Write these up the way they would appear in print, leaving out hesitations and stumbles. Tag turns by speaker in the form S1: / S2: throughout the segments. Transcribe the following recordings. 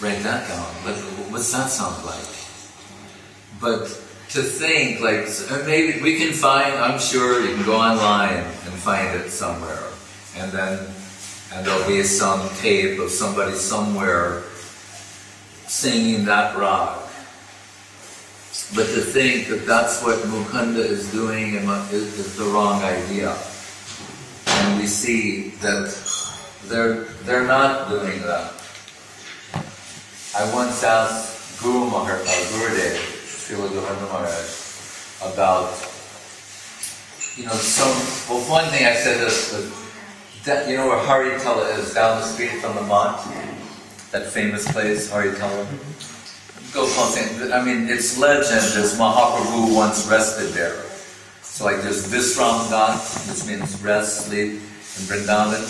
S1: write that down. What's that sound like? But to think, like, maybe we can find, I'm sure you can go online and find it somewhere. And there'll be some tape of somebody somewhere singing that rag. But to think that that's what Mukunda is doing is the wrong idea. And we see that they're not doing that. I once asked Gurudev, Srila Govindra Maharaj, about, one thing I said is, that, where Haritala is, down the street from the Mott, that famous place, Haritala. It's legend is Mahaprabhu once rested there. So like there's Visram Ghat, which means rest, sleep, in Vrindavan.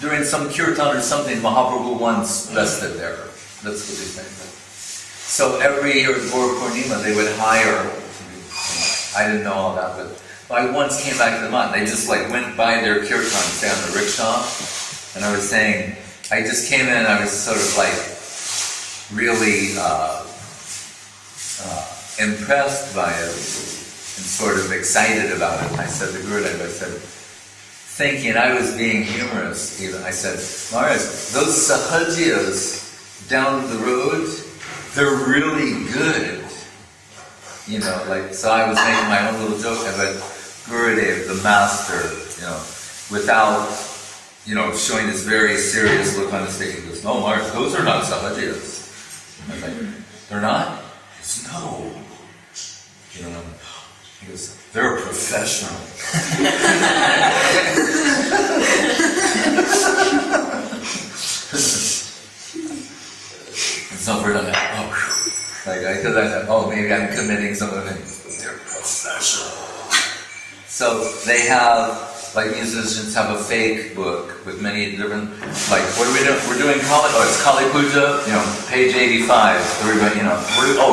S1: During some kirtan or something, Mahaprabhu once rested there. That's what they say. So every year at Gaur Purnima, they would hire, I didn't know all that, but I once came back to the Mott, they just like went by their kirtan, say on the rickshaw, and I was saying, I just came in and I was sort of like, really impressed by it and sort of excited about it. I said to Gurudev, thinking I was being humorous even, I said, Maharaj, those sahajiyas down the road, they're really good. So I was making my own little joke, but Gurudev, the master, without, showing this very serious look on his face, he goes, no, Maharaj, those are not sahajiyas. I was like, they're not? He goes, no. He goes, they're a professional. And so for that, because I thought, maybe I'm committing some of it. They're professional. So they have, like musicians have a fake book with many different, like, what are we doing? We're doing Kali, it's Kali Puja, page 85. Everybody,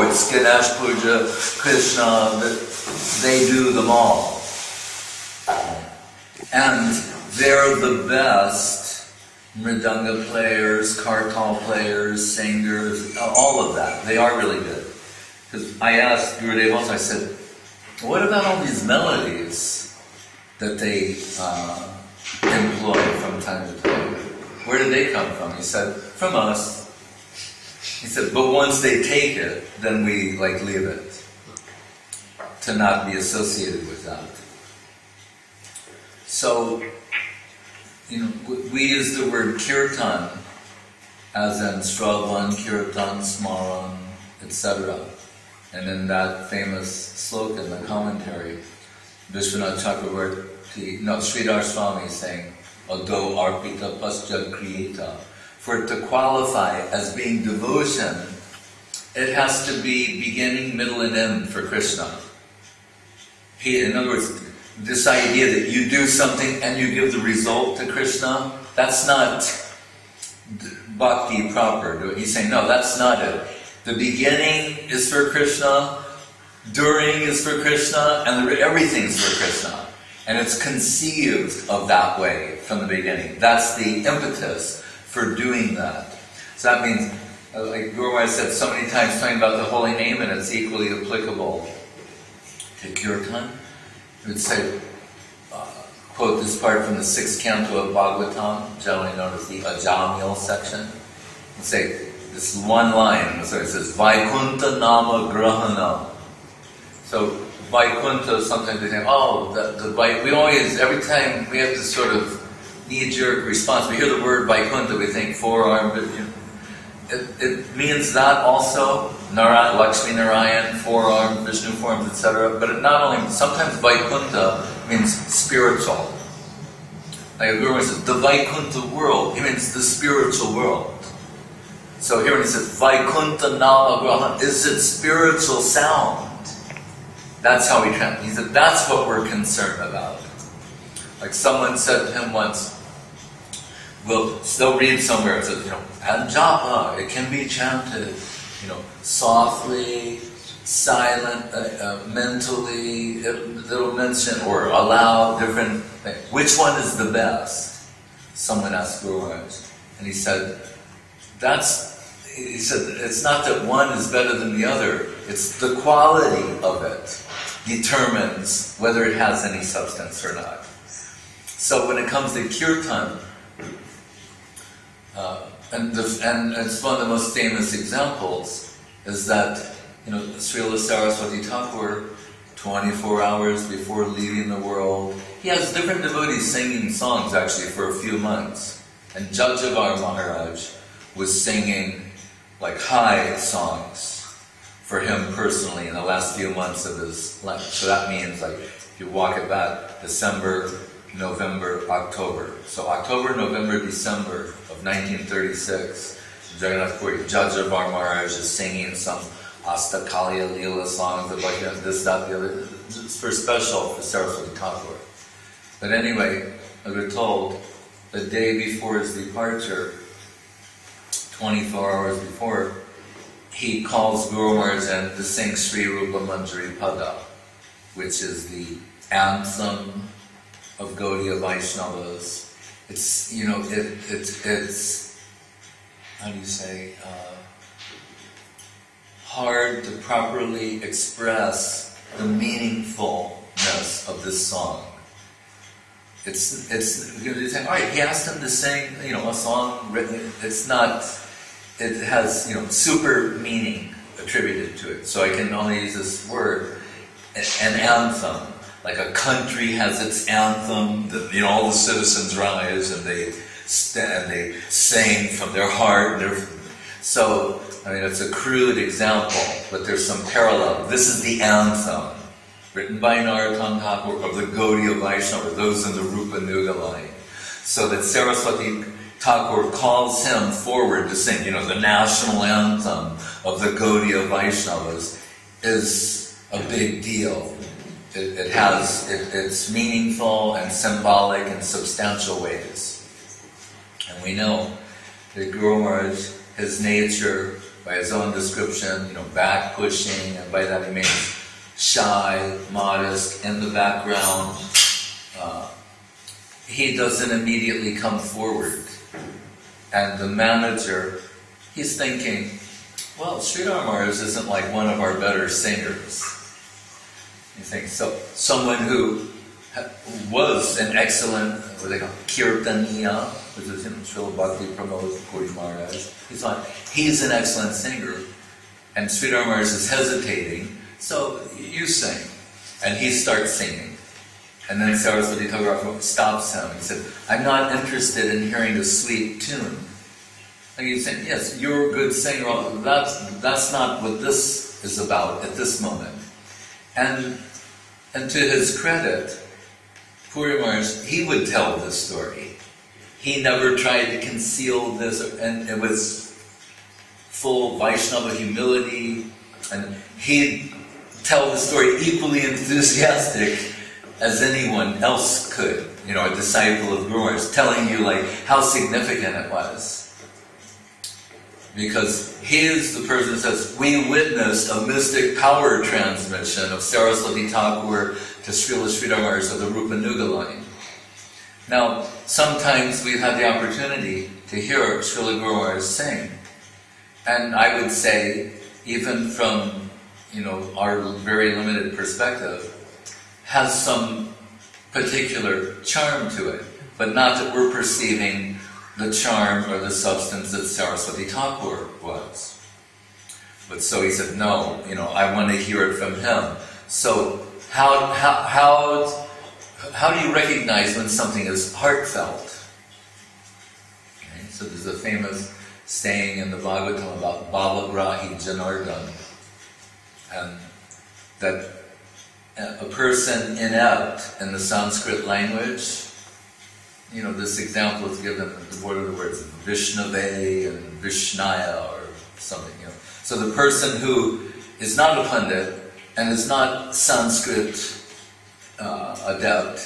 S1: it's Ganesh Puja, Krishna, they do them all. And they're the best mridanga players, kartal players, singers, all of that. They are really good. Because I asked Gurudev also, I said, what about all these melodies that they employ from time to time? Where did they come from? He said, from us. He said, but once they take it, then we leave it, to not be associated with that. So, we use the word kirtan, as in Shravan, Kirtan, Smaran, etc. And in that famous sloka in the commentary, Vishwanath Chakravarti, Sridhar Swami is saying, Ado arpita pascha kriyeta. For it to qualify as being devotion, it has to be beginning, middle, and end for Krishna. In other words, this idea that you do something and you give the result to Krishna, that's not bhakti proper. He's saying, no, that's not it. The beginning is for Krishna, during is for Krishna, and everything's for Krishna. And it's conceived of that way from the beginning. That's the impetus for doing that. So that means, like Guru Maharaj said so many times, talking about the holy name, and it's equally applicable to kirtan. He would say, quote this part from the 6th canto of Bhagavatam, generally known as the Ajamil section. He'd say this one line, so it says, Vaikunta Nama Grahana. So Vaikuntha, sometimes they say, we always, every time we have this sort of knee-jerk response, we hear the word Vaikuntha, we think four-armed, it means that also, Lakshmi Narayan, four-armed, Vishnu forms, etc. But it not only, sometimes Vaikuntha means spiritual. Like a Guru says, the Vaikuntha world, he means the spiritual world. So here when he says, Vaikuntha Nama Graha, is it spiritual sound? That's how he translates. He said, that's what we're concerned about. Like someone said to him once, they'll read somewhere, it says, and japa, it can be chanted, softly, silent, mentally, it'll mention or allow different things. Which one is the best? Someone asked Guru Maharaj. And he said, he said, it's not that one is better than the other, it's the quality of it determines whether it has any substance or not. So when it comes to kirtan, and it's one of the most famous examples, is that, Srila Saraswati Thakur, 24 hours before leaving the world, he has different devotees singing songs actually for a few months. And Jajavar Maharaj was singing like high songs for him personally in the last few months of his life. So that means, like, if you walk it back, December, November, October. So October, November, December of 1936, Jagannath Puri, Jajavar Maharaj is singing some Astakalya Leela songs about this, that, the other. It's for special for Saraswati Thakur. But anyway, as we're told, the day before his departure, 24 hours before, he calls Guru Maharaj in to sing Sri Rupa Manjari Pada, which is the anthem of Gaudiya Vaishnavas. It's, it's how do you say, hard to properly express the meaningfulness of this song. It's you say, all right, he asked him to sing, a song written, it's not, it has, super meaning attributed to it. So I can only use this word, an anthem. Like a country has its anthem, that, all the citizens rise and they sing from their heart. So, it's a crude example, but there's some parallel. This is the anthem, written by Narottam Thakur of the Gaudiya Vaishnava, those in the Rupa Nuga line. So that Saraswati Thakur calls him forward to sing, the national anthem of the Gaudiya Vaishnavas is a big deal. It's meaningful and symbolic in substantial ways. And we know that Guru Maharaj, his nature, by his own description, back pushing, and by that he means shy, modest, in the background. He doesn't immediately come forward. And the manager, he's thinking, well, Sridhar Maharaj isn't like one of our better singers. You think, so someone who was an excellent, what they call kirtaniya, which is Srila Bhakti Pramod Puri Maharaj, he's an excellent singer, and Sridhar Maharaj is hesitating, so you sing. And he starts singing. And then Saraswati Thakur stops him. He said, I'm not interested in hearing a sweet tune. And he's saying, yes, you're a good singer, that's not what this is about at this moment. And to his credit, Puri Maharaj, he would tell this story. He never tried to conceal this, and it was full Vaishnava humility, and he'd tell the story equally enthusiastic as anyone else could. A disciple of Guru Maharaj, telling you how significant it was. Because he is the person who says, we witnessed a mystic power transmission of Saraswati Thakur to Srila Sridhar Maharaj of the Rupa Nuga line. Now, sometimes we've had the opportunity to hear Srila Guru Maharaj sing. And I would say, even from our very limited perspective, has some particular charm to it, but not that we're perceiving the charm or the substance that Saraswati Thakur was. But so he said, no, I want to hear it from him. So how do you recognize when something is heartfelt? Okay, so there's a famous saying in the Bhagavatam about Bhavagrahi Janardhan, and that a person inept in the Sanskrit language, this example is given, what are the words? Vishnave and Vishnaya or something, So the person who is not a Pandit and is not Sanskrit adept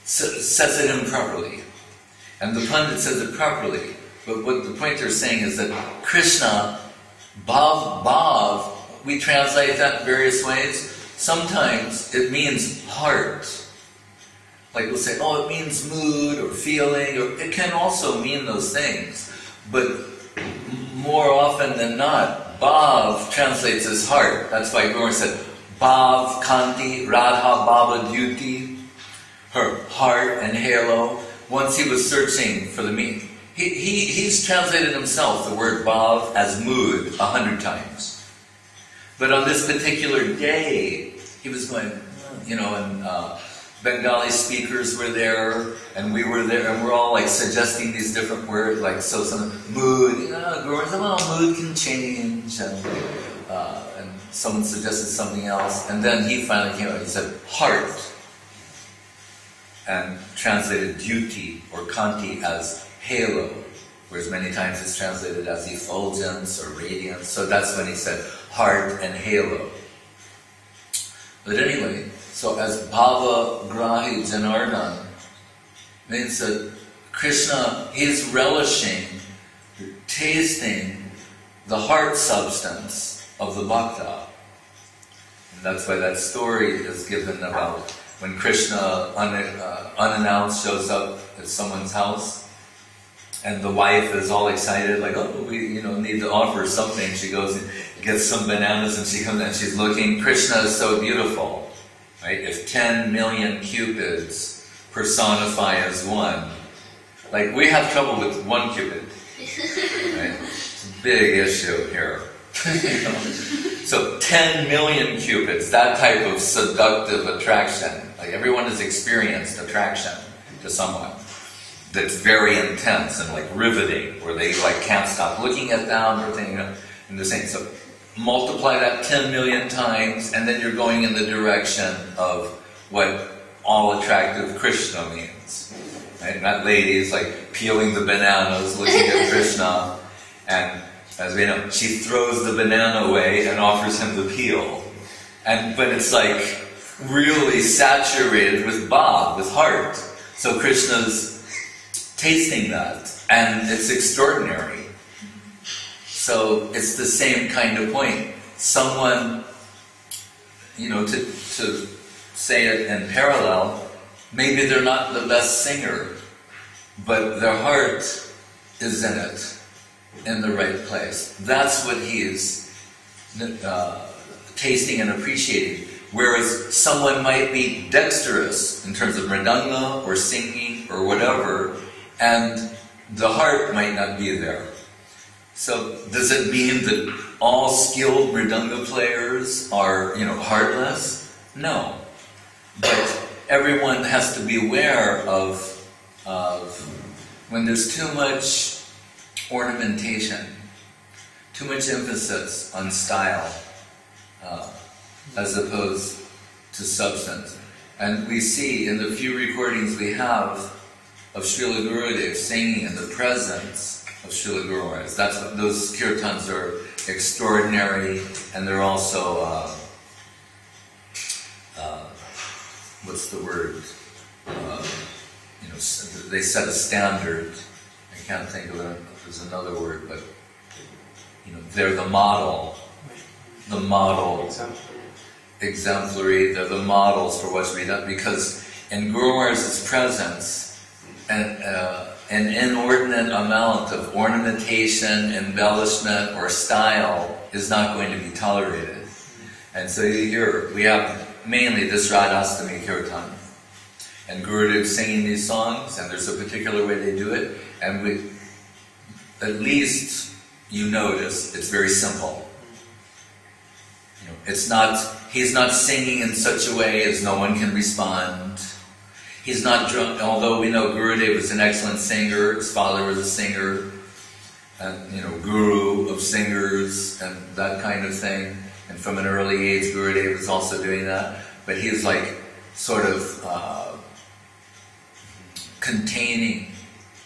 S1: says it improperly. And the Pandit says it properly. But what the point they're saying is that Krishna, Bhav, we translate that in various ways. Sometimes it means heart. Like we'll say, it means mood or feeling, or it can also mean those things. But more often than not, Bhav translates as heart. That's why Guru said, Bhav, Kanti, Radha, Bhava, Dyuti, her heart and halo. Once he was searching for the meaning. He's translated himself the word Bhav as mood 100 times. But on this particular day, he was going, and Bengali speakers were there, and we were there, and we're all like suggesting these different words, like some mood, Guru said, well, mood can change, and someone suggested something else, and then he finally came out, he said, heart, and translated duty or kanti as halo, whereas many times it's translated as effulgence or radiance, so that's when he said heart and halo. But anyway, so as Bhava Grahi Janardhan means that Krishna is relishing, tasting the heart substance of the bhakta. And that's why that story is given about when Krishna unannounced shows up at someone's house and the wife is all excited, like, oh, we need to offer something. She goes and gets some bananas and she comes and she's looking. Krishna is so beautiful. Right? If 10 million cupids personify as one, like we have trouble with one cupid, right? It's a big issue here. So 10 million cupids, that type of seductive attraction, like everyone has experienced attraction to someone that's very intense and like riveting, where they like can't stop looking at them or thing, and the same. So multiply that 10 million times, and then you're going in the direction of what all attractive Krishna means. Right? And that lady is like peeling the bananas, looking at Krishna, and as we know, she throws the banana away and offers him the peel. But it's like really saturated with bhav, with heart. So Krishna's tasting that, and it's extraordinary. So it's the same kind of point. Someone, to say it in parallel, maybe they're not the best singer, but their heart is in it, in the right place. That's what he is tasting and appreciating. Whereas someone might be dexterous in terms of mridanga or singing or whatever, and the heart might not be there. So does it mean that all skilled mridanga players are, heartless? No. But everyone has to be aware of when there's too much ornamentation, too much emphasis on style, as opposed to substance. And we see in the few recordings we have of Srila Gurudev singing in the presence of Srila Guru Maharaj. Those kirtans are extraordinary, and they're also, what's the word? They set a standard. I can't think of it. There's another word, but they're the model. The model. Exemplary. They're the models for what's to be done. Because in Guru Maharaj's presence, an inordinate amount of ornamentation, embellishment, or style is not going to be tolerated. And so here we have mainly this Radhastami Kirtan. And Gurudev singing these songs, and there's a particular way they do it, and at least you notice it's very simple. He's not singing in such a way as no one can respond. He's not drunk, although we know Gurudev was an excellent singer, his father was a singer, and guru of singers, and that kind of thing. And from an early age, Gurudev was also doing that. But he was like, sort of containing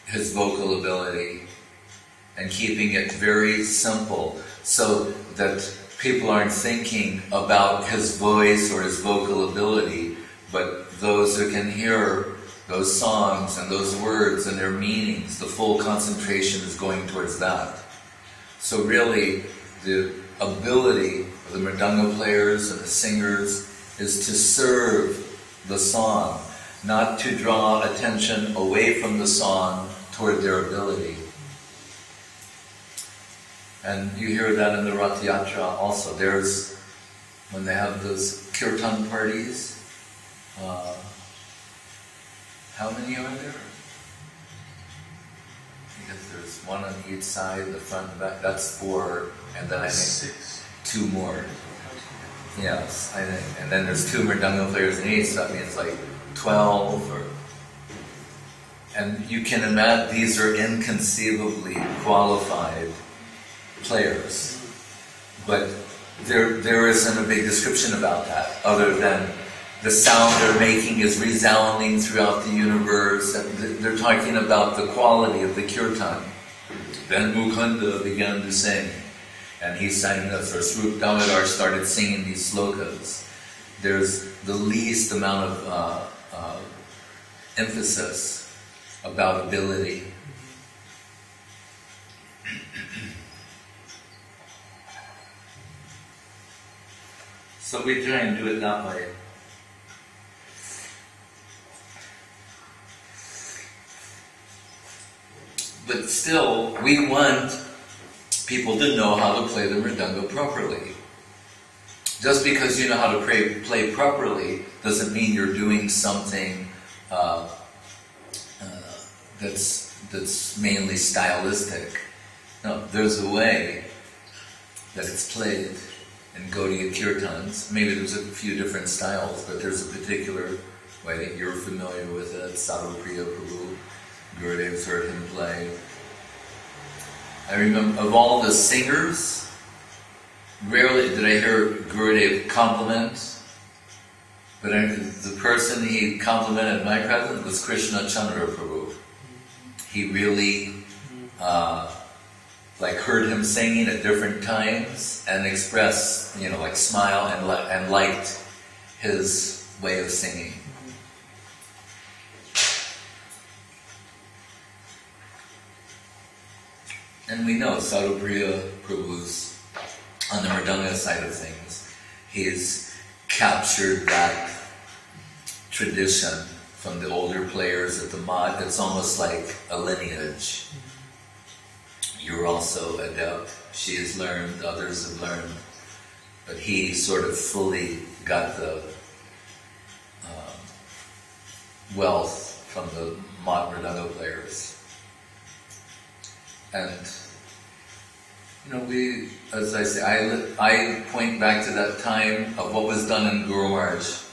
S1: his vocal ability and keeping it very simple, so that people aren't thinking about his voice or his vocal ability, but those who can hear those songs and those words and their meanings, the full concentration is going towards that. So really, the ability of the mridanga players and the singers is to serve the song, not to draw attention away from the song toward their ability. And you hear that in the Rath Yatra also. There's, when they have those kirtan parties, how many are there? Because there's one on each side, the front and back, that's 4, and then I think 2 more. Yes, I think. And then there's 2 mridanga players in each, so that means like 12 or... And you can imagine these are inconceivably qualified players. But there isn't a big description about that, other than the sound they're making is resounding throughout the universe. They're talking about the quality of the kirtan. Then Mukunda began to sing, and he sang this, or Swarup Damodar started singing these slokas. There's the least amount of emphasis about ability. So we try and do it that way. But still, we want people to know how to play the mridanga properly. Just because you know how to play properly doesn't mean you're doing something that's mainly stylistic. No, there's a way that it's played in Gaudiya kirtans. Maybe there's a few different styles, but there's a particular way. You're familiar with it. Sadhupriya Prabhu, Gurudev's heard him play. I remember, of all the singers, rarely did I hear Gurudev compliment, but the person he complimented in my presence was Krishna Chandra Prabhu. He really heard him singing at different times and expressed, like smile and liked his way of singing. And we know Sadhupriya Prabhu's on the mridanga side of things. He's captured that tradition from the older players at the Math. It's almost like a lineage. You're also adept. She has learned, others have learned. But he sort of fully got the wealth from the Math mridanga players. And we, as I say, I point back to that time of what was done in Guru Maharaj's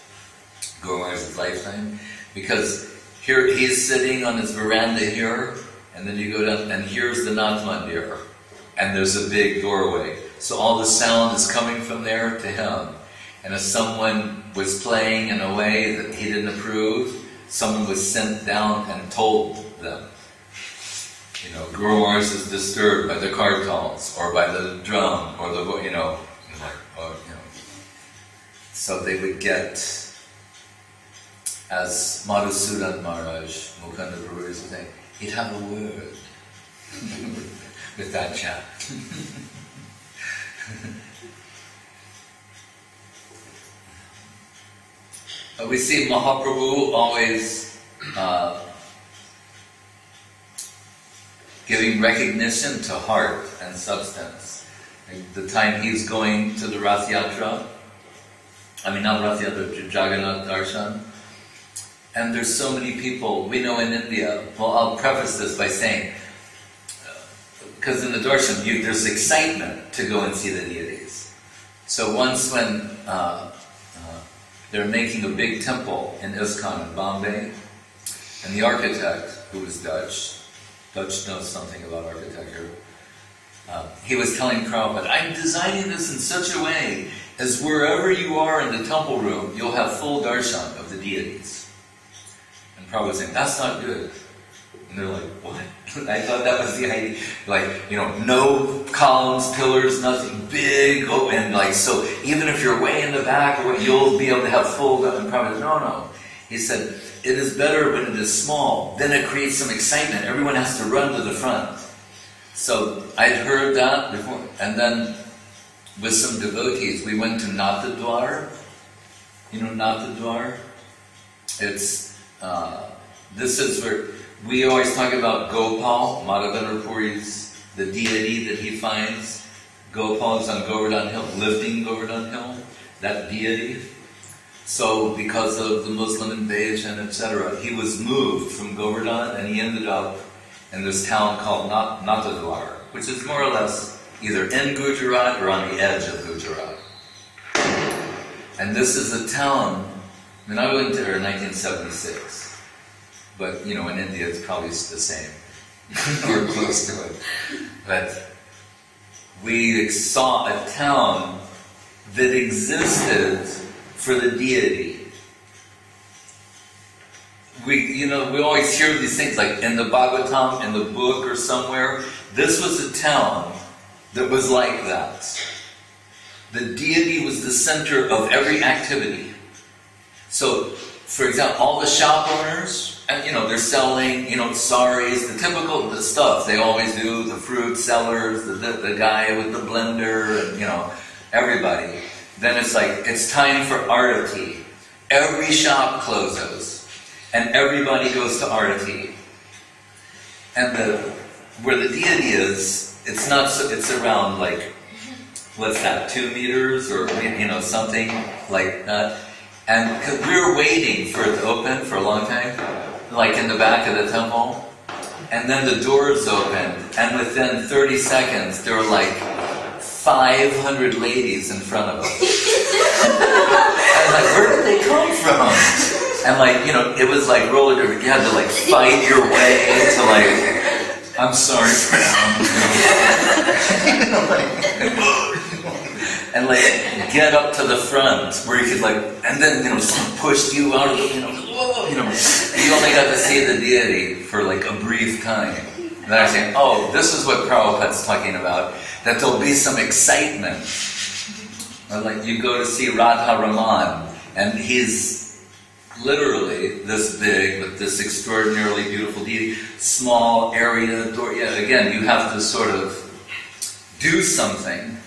S1: lifetime, because here he's sitting on his veranda here, and then you go down, and here's the Nath Mandir, and there's a big doorway. So all the sound is coming from there to him. And if someone was playing in a way that he didn't approve, someone was sent down and told them. Guru Maharaj is disturbed by the kartals, or by the drum, or the, So they would get, as Madhusudan Maharaj, Mukunda Prabhu used to say, he'd have a word with that chap. But we see Mahaprabhu always giving recognition to heart and substance. Like the time he's going to the Rath Yatra, not Rath Yatra, to Jagannath Darshan, and there's so many people, we know in India, well, I'll preface this by saying, because in the Darshan, there's excitement to go and see the deities. So once when they're making a big temple in ISKCON in Bombay, and the architect, who was Dutch knows something about architecture, he was telling Prabhupada, I'm designing this in such a way as wherever you are in the temple room, you'll have full darshan of the deities. And Prabhupada was saying, that's not good. And they're like, what? I thought that was the idea. No columns, pillars, nothing big, and so even if you're way in the back, you'll be able to have full, and Prabhupada said, no. He said, it is better when it is small. Then it creates some excitement. Everyone has to run to the front. So I'd heard that before. And then with some devotees, we went to Natadwar. You know Natadwar? It's, this is where, we always talk about Gopal, Madhavendra Puri's the deity that he finds. Gopal is on Govardhan Hill, lifting Govardhan Hill, that deity. So because of the Muslim invasion, etc., he was moved from Govardhan and he ended up in this town called Natadwar, which is more or less either in Gujarat or on the edge of Gujarat. And this is a town, I mean, I went there in 1976, but in India it's probably the same, or close to it. But we saw a town that existed for the deity. We always hear these things like in the Bhagavatam, in the book or somewhere. This was a town that was like that. The deity was the center of every activity. So, for example, all the shop owners, and they're selling, saris, the typical stuff they always do, the fruit sellers, the guy with the blender, and everybody. Then it's like, it's time for arati. Every shop closes, and everybody goes to arati. And where the deity is, it's not so, it's around like, what's that, 2 meters or something like that. And cause we were waiting for it to open for a long time, like in the back of the temple. And then the doors opened, and within 30 seconds there were like 500 ladies in front of us. And like, where did they come from? And like, it was like roller derby. You had to like fight your way to like, I'm sorry, and like get up to the front where you could like, and then someone pushed you out of the, you only got to see the deity for like a brief time. And then I say, oh, this is what Prabhupada's talking about, that there'll be some excitement. Or like you go to see Radha Raman, and he's literally this big with this extraordinarily beautiful deity, small area, door. Yeah, again, you have to sort of do something.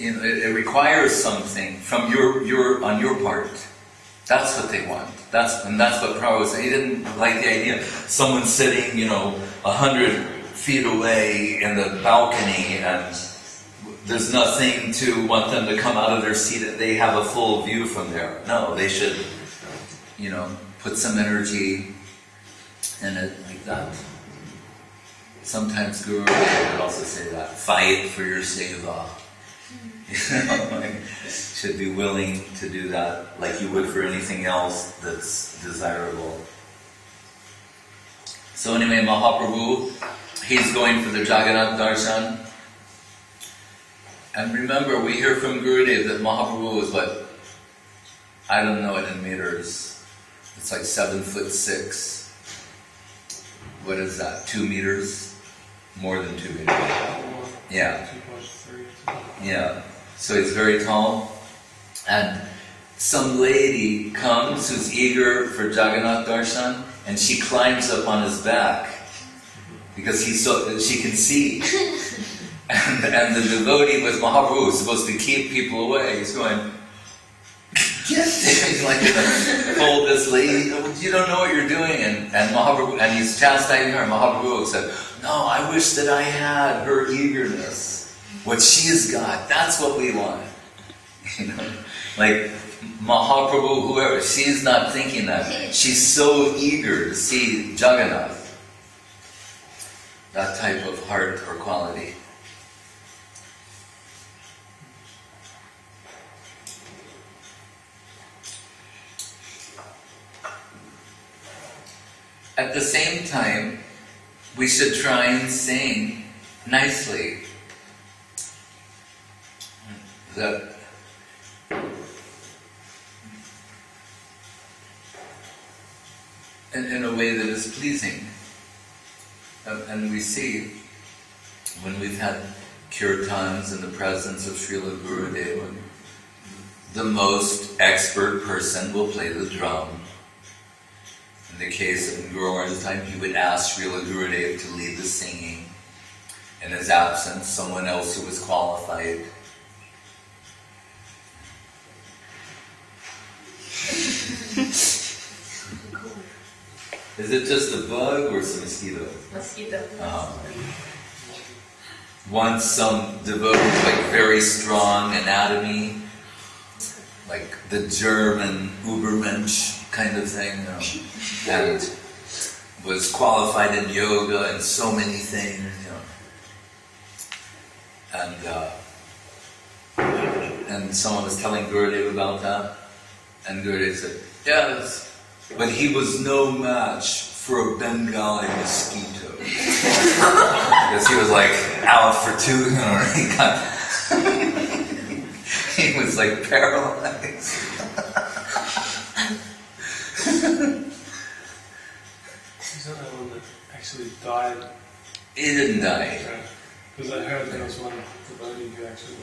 S1: It requires something from on your part. That's what they want. That's what Prabhupada was saying. He didn't like the idea. Someone sitting, 100 feet away in the balcony, and there's nothing to want them to come out of their seat. They have a full view from there. No, they should, put some energy in it like that. Sometimes Guru would also say that. Fight for your seva. Should be willing to do that like you would for anything else that's desirable. So anyway, Mahaprabhu, he's going for the Jagannath Darshan. And remember, we hear from Gurudev that Mahaprabhu is what? I don't know it in meters. It's like 7'6". What is that? 2 meters? More than 2 meters. Yeah. Yeah. So he's very tall. And some lady comes who's eager for Jagannath Darshan, and she climbs up on his back because she can see. And the devotee with Mahaprabhu is supposed to keep people away. He's going, get there. He's like gonna hold this lady. You don't know what you're doing. And Mahaprabhu, and he's chastising her. Mahaprabhu said, no, I wish that I had her eagerness. What she's got, that's what we want. Like Mahaprabhu, whoever, she's not thinking that. She's so eager to see Jagannath. That type of heart or quality. At the same time, we should try and sing nicely. That in a way that is pleasing. And we see when we've had kirtans in the presence of Srila Gurudeva, the most expert person will play the drum. In the case of Guru Maharaj's time, he would ask Srila Gurudeva to lead the singing. In his absence, someone else who was qualified. Is it just a bug or it's a mosquito?
S2: Mosquito.
S1: once some devotees, like very strong anatomy, like the German Ubermensch kind of thing, you know, and was qualified in yoga and so many things, you know. And someone was telling Gurudev about that, and Gurudev said, yes, but he was no match for a Bengali mosquito. Because he was like out for 2, you know, he was like paralyzed.
S2: Is that the one that actually died?
S1: He didn't die.
S2: Because I heard there was one devotee who actually,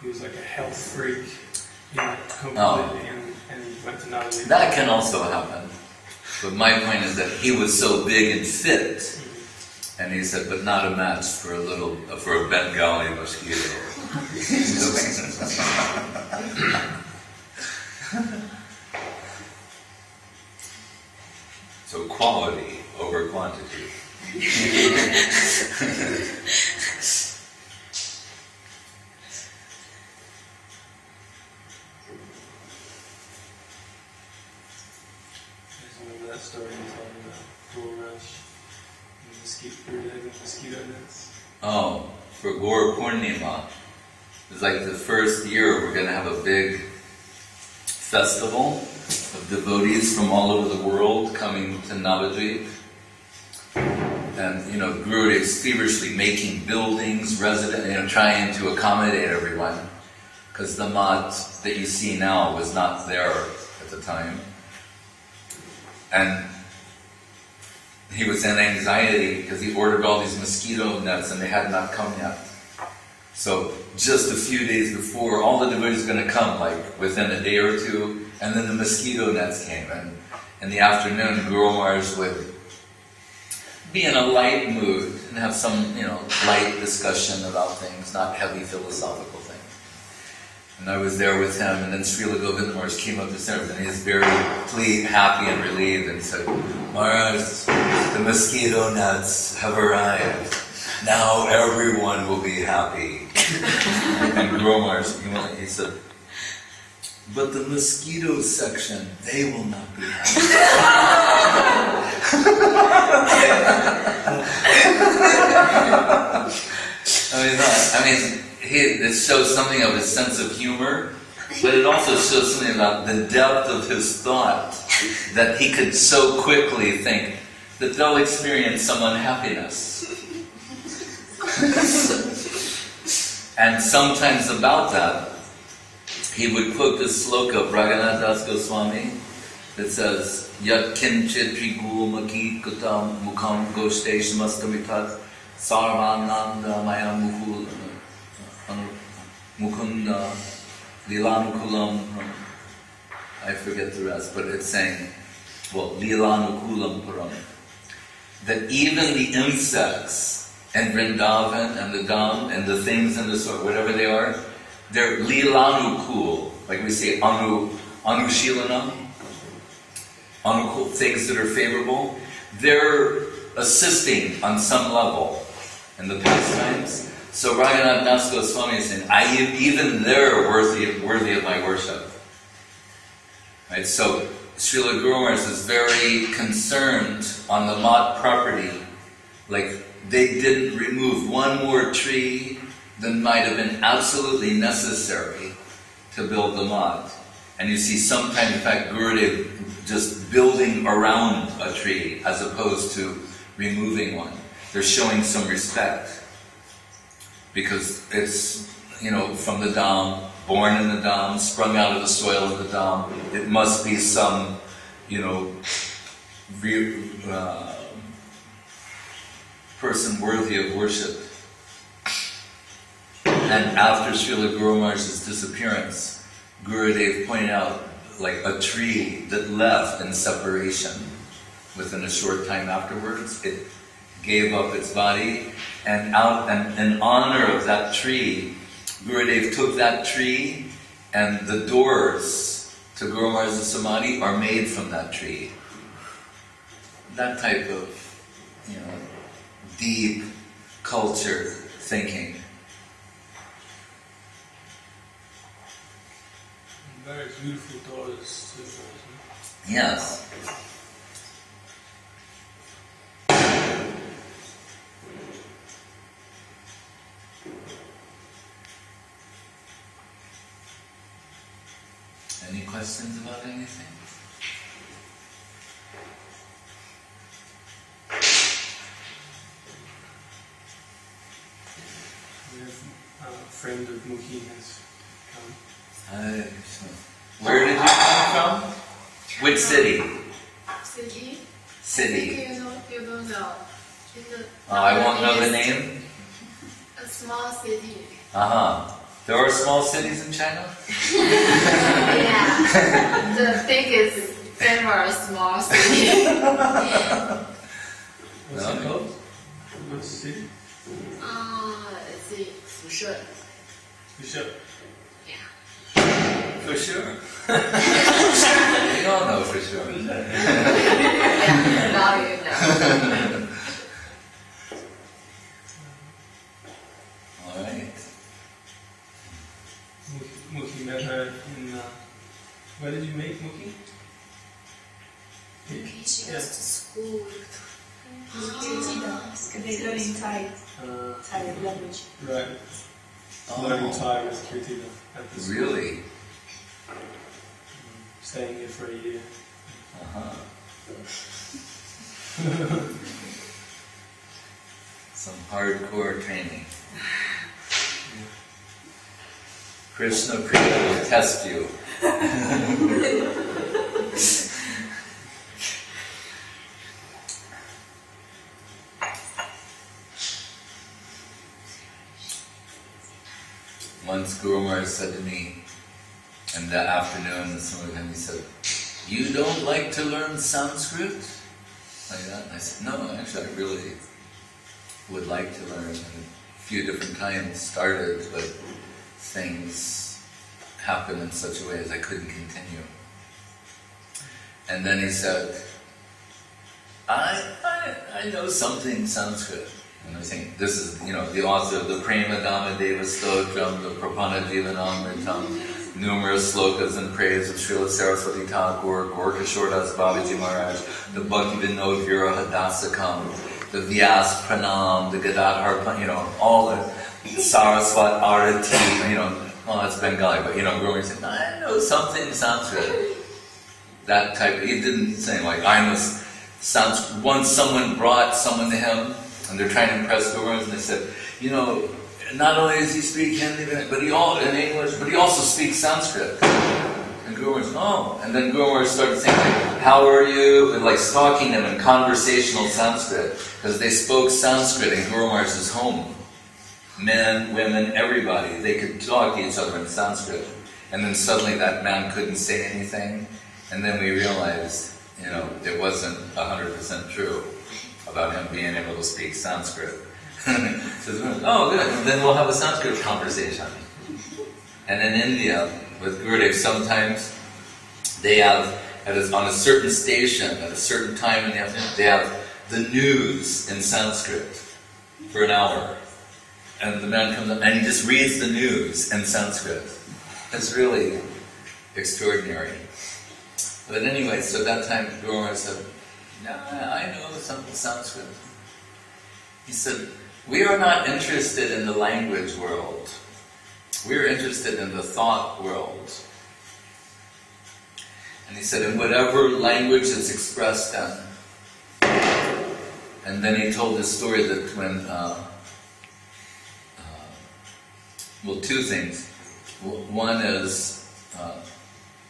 S2: he was like a health freak, you know, completely, and he went to Navadvip.
S1: That can also happen. But my point is that he was so big and fit, and he said, but not a match for a Bengali mosquito. So quality over quantity.
S2: Remember that story you told me about Gaur Rush and the mosquito nets?
S1: Oh, for Gaur Purnima, it's like the first year we're going to have a big festival of devotees from all over the world coming to Navadvip. And, you know, Gurudev is feverishly making buildings, trying to accommodate everyone. Because the mat that you see now was not there at the time. And he was in anxiety because he ordered all these mosquito nets and they had not come yet. So just a few days before, all the devotees were going to come, like within a day or two, and then the mosquito nets came. And in the afternoon, Guru Maharaj would be in a light mood and have some, you know, light discussion about things, not heavy philosophical things. And I was there with him, and then Srila Govinda Maharaj came up to service, and he was very happy and relieved, and said, Maharaj, the mosquito nets have arrived. Now everyone will be happy. And Guru Maharaj, he said, but the mosquito section, they will not be happy. It shows something of his sense of humor, but it also shows something about the depth of his thought, that he could so quickly think that they'll experience some unhappiness. And sometimes about that, he would quote this sloka of Raghunath Das Goswami that says, Yat kinchit trigulmaki kutam mukham goshtesh maskamitat sarvananda maya mukunda lilanukulam. I forget the rest, but it's saying, well, lilanukulam param. That even the insects and Vrindavan and the Dham and the things in the sort, whatever they are, they're lilanukul, like we say anushilanam, anukul, things that are favorable. They're assisting on some level in the pastimes. So Raghunath Das Goswami is saying, even they're worthy of my worship. Right? So Srila Guru Maharaj is very concerned on the mat property. Like, they didn't remove one more tree than might have been absolutely necessary to build the mat. And you see sometimes, in fact, Gurudev just building around a tree as opposed to removing one. They're showing some respect because it's, you know, from the Dham, born in the Dham, sprung out of the soil of the Dham. It must be some, you know, person worthy of worship. And after Srila Guru Maharaj's disappearance, Gurudev pointed out like a tree that left in separation within a short time afterwards. It gave up its body, and in honor of that tree, Gurudev took that tree, and the doors to Guru Maharaj's Samadhi are made from that tree. That type of, you know, deep culture thinking.
S2: beautiful daughters too.
S1: Yes. Any questions about anything?
S2: We have a friend of Muki has come.
S1: Where did you come from? Which city?
S3: City.
S1: City.
S3: You don't know.
S1: Oh, I won't know the name?
S3: A small city.
S1: Uh-huh. There are small cities in China?
S3: Yeah. The biggest ever small city.
S2: What's it called? What's the city?
S3: Let's see. Fushan.
S2: Bishop.
S3: Yeah.
S1: For sure. You all know for sure.
S3: Yeah, now you know.
S1: All right.
S2: Muki met her in. Where did you meet Muki?
S3: Okay, she goes to school.
S4: They learn in Thai language.
S2: Right. Learning Thai with Kirtida at the school.
S1: Really?
S2: Staying here for a year.
S1: Uh-huh. Some hardcore training. Krishna Priya will test you. Once Guru Maharaj said to me in the afternoon, he said, "You don't like to learn Sanskrit?" Like that. And I said, "No, actually I really would like to learn." And a few different times started, but things happened in such a way as I couldn't continue. And then he said, I know something Sanskrit. And I think this is, the author of the Prema Dhamma Deva Stotram, the Prapanna Jivanamritam, numerous slokas in praise of Srila Saraswati Thakur, Gorkishore Das Babaji Maharaj, the Bhakti Vinod Viraha Dasakam, the Vyas Pranam, the Gadadhar, all the Saraswat Arati, all that's Bengali, but Guru Maharaj said, I know something Sanskrit. That type, he didn't say like, I know Sanskrit. Once someone brought someone to him, and they're trying to impress Guru Maharaj, and they said, not only does he speak Hindi, but he also speaks Sanskrit. And Guru Maharaj, oh. And then Guru Maharaj started saying, how are you? And like stalking them in conversational Sanskrit, because they spoke Sanskrit in Guru Maharaj's home. Men, women, everybody, they could talk to each other in Sanskrit. And then suddenly that man couldn't say anything. And then we realized, it wasn't 100% true about him being able to speak Sanskrit. So, oh, good, then we'll have a Sanskrit conversation. And in India, with Gurudev, sometimes they have, on a certain station, at a certain time in the afternoon, they have the news in Sanskrit for an hour. And the man comes up and he just reads the news in Sanskrit. It's really extraordinary. But anyway, so that time Guru Maharaj said, I know something Sanskrit. He said, we are not interested in the language world. We're interested in the thought world. And he said, in whatever language it's expressed in. And then he told this story that when, two things. One is,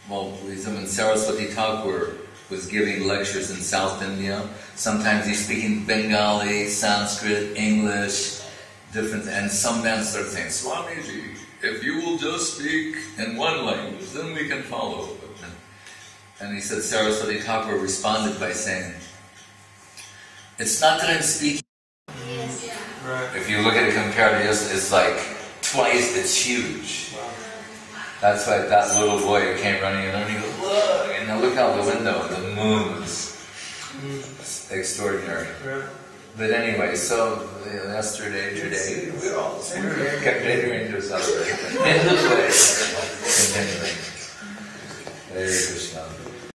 S1: when Saraswati Thakur was giving lectures in South India, sometimes he's speaking Bengali, Sanskrit, English, different, and some man started saying, Swamiji, if you will just speak in one language, then we can follow. And he said, Saraswati Thakur responded by saying, it's not that I'm speaking.
S3: Yes, yeah.
S2: Right.
S1: If you look at it compared to this, it's like twice as huge.
S2: Wow.
S1: That's why that little boy came running in and he goes, look! And now look out the window, the moon's extraordinary.
S2: Right.
S1: But anyway, so yesterday, today, we're all kept entering into us. In this way, continuing.